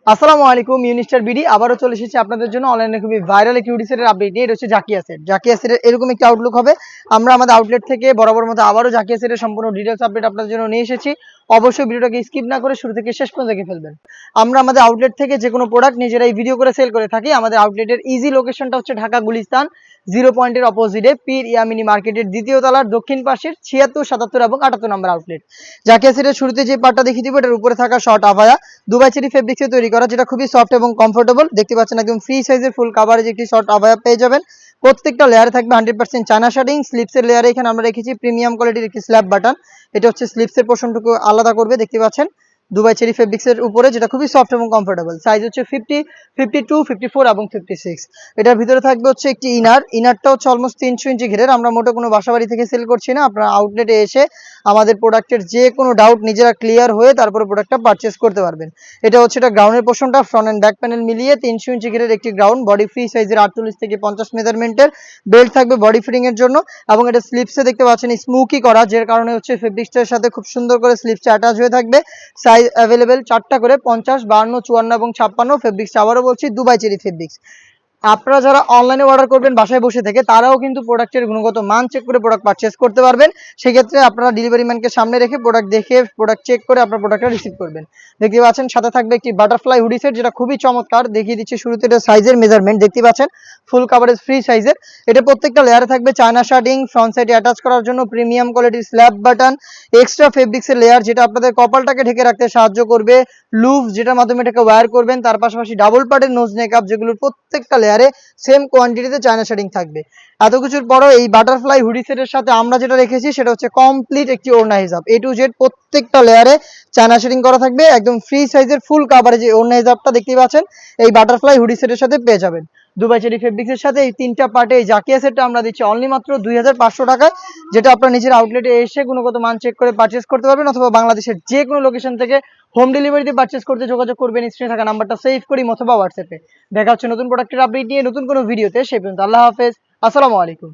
আসসালামু আলাইকুম, ইউনিস্টার বিডি আবারও চলে এসেছি আপনাদের জন্য অনলাইনে খুবই ভাইরাল একটি হুডি সেটের আপডেট নিয়ে। এটা হচ্ছে জাকিয়া সেট। জাকিয়া সেটের এরকম একটি আউটলুক হবে। আমরা আমাদের আউটলেট থেকে বরাবর মতো আবারও জাকিয়া সেটের সম্পূর্ণ ডিটেলস আপডেট আপনাদের জন্য নিয়ে এসেছি। অবশ্যই ভিডিওটাকে স্কিপ না করে শুরু থেকে শেষ পর্যন্ত দেখে ফেলবেন। আমরা আমাদের আউটলেট থেকে যে কোনো প্রোডাক্ট নিজেরাই ভিডিও করে সেল করে থাকি। আমাদের আউটলেটের ইজি লোকেশনটা হচ্ছে ঢাকা গুলিস্তান 0 পয়েন্টের অপোজিটে পীর ইয়ামিনী মার্কেটের দ্বিতীয় তলার দক্ষিণ পাশের 76, 77 এবং 78 নম্বর আউটলেট। জাকিয়া সেটের শুরুতে যে পার্টটা দেখিয়ে দিব, এটার উপরে থাকা শর্ট আভায়া দুবাই চেরি ফেব্রিক্সে তৈরি করা, যেটা খুবই সফট এবং কমফোর্টেবল। দেখতে পাচ্ছেন একদম ফ্রি সাইজের ফুল কাভারেজ একটি শর্ট আভায়া পেয়ে যাবেন। প্রত্যেকটা লেয়ারে থাকবে 100% চায়না শাড়িং। স্লিপসের লেয়ারে এখানে আমরা রেখেছি প্রিমিয়াম কোয়ালিটির একটি স্ল্যাব বাটন। এটা হচ্ছে স্লিপসের পোর্শনটুকু আলাদা করবে। দেখতে পাচ্ছেন দুবাই চেরি ফেব্রিক্সের উপরে, যেটা খুবই সফট এবং কমফোর্টেবল। সাইজ হচ্ছে 50, 52, 54 এবং 56। এটার ভিতরে থাকবে হচ্ছে একটি ইনারটা হচ্ছে অলমোস্ট 300 ইঞ্চি ঘেরের। আমরা মোটে কোনো বাসাবাড়ি থেকে সেল করছি না। আপনারা আউটলেটে এসে আমাদের প্রোডাক্টের যে কোনো ডাউট নিজেরা ক্লিয়ার হয়ে তারপরে প্রোডাক্টটা পারচেস করতে পারবেন। এটা হচ্ছে এটা গ্রাউন্ডের পোর্শনটা, ফ্রন্ট এন্ড ব্যাক প্যানেল মিলিয়ে 300 ইঞ্চি ঘেরের একটি গ্রাউন্ড। বডি ফ্রি সাইজের 48 থেকে 50 মেজারমেন্টের বেল্ট থাকবে বডি ফিটিং এর জন্য। এবং এটা স্লিপসে দেখতে পাচ্ছেন স্মুকি করা, যার কারণে হচ্ছে ফেব্রিক্সটার সাথে খুব সুন্দর করে স্লিপসটা অ্যাটাচ হয়ে থাকবে। সাইজ অ্যাভেলেবেল 4টা করে 50, 52, 54 এবং 56। ফেব্রিক্সটা আবারও বলছি দুবাই চেরি ফেব্রিক্স। আপনারা যারা অনলাইনে অর্ডার করবেন বাসায় বসে থেকে, তারাও কিন্তু প্রোডাক্টের গুণগত মান চেক করে প্রোডাক্ট পারচেস করতে পারবেন। সেক্ষেত্রে আপনারা ডেলিভারি ম্যানকে সামনে রেখে প্রোডাক্ট দেখে প্রোডাক্ট চেক করে আপনার প্রোডাক্টটা রিসিভ করবেন। দেখতে পাচ্ছেন সাথে থাকবে একটি বাটারফ্লাই হুডি সেট, যেটা খুবই চমৎকার। দেখিয়ে দিচ্ছি শুরুতে এটা সাইজের মেজারমেন্ট। দেখতে পাচ্ছেন ফুল কাভারেজ ফ্রি সাইজের। এটা প্রত্যেকটা লেয়ারে থাকবে চায়না শার্টিং, ফ্রন্ট সাইডে অ্যাটাচ করার জন্য প্রিমিয়াম কোয়ালিটির স্ল্যাব বাটন, এক্সট্রা ফেব্রিক্সের লেয়ার যেটা আপনাদের কপালটাকে ঢেকে রাখতে সাহায্য করবে, লুভ যেটার মাধ্যমে এটাকে ওয়্যার করবেন, তার পাশাপাশি ডাবল পার্টের নোজ মেকআপ, যেগুলোর প্রত্যেকটা লেয়ারে সেম কোয়ান্টিটিতে চায়না শেডিং থাকবে। এত কিছুর পরও এই বাটারফ্লাই হুডি সেটের সাথে আমরা যেটা রেখেছি সেটা হচ্ছে কমপ্লিট একটি ওড়না হিজাব। A to Z প্রত্যেকটা লেয়ারে চায়না শেডিং করা থাকবে। একদম ফ্রি সাইজের ফুল কাভারেজ এই ওড়না হিজাবটা দেখতে পাচ্ছেন এই বাটারফ্লাই হুডি সেটের সাথে পেয়ে যাবেন। দুবাই চেরি ফেব্রিক্সের সাথে এই 3টা পার্টে এই জাকিয়া সেটটা আমরা দিচ্ছি অনলি মাত্র 2500 টাকায়, যেটা আপনার নিজের আউটলেটে এসে গুণগত মান চেক করে পারচেস করতে পারবেন, অথবা বাংলাদেশের যে কোনো লোকেশন থেকে হোম ডেলিভারিতে পারচেস করতে যোগাযোগ করবেন স্ক্রিনে থাকা নাম্বারটা সেভ করি অথবা হোয়াটসঅ্যাপে। দেখা হচ্ছে নতুন প্রোডাক্টের আপডেট নিয়ে নতুন কোনো ভিডিওতে। সে পর্যন্ত আল্লাহ হাফেজ, আসসালামু আলাইকুম।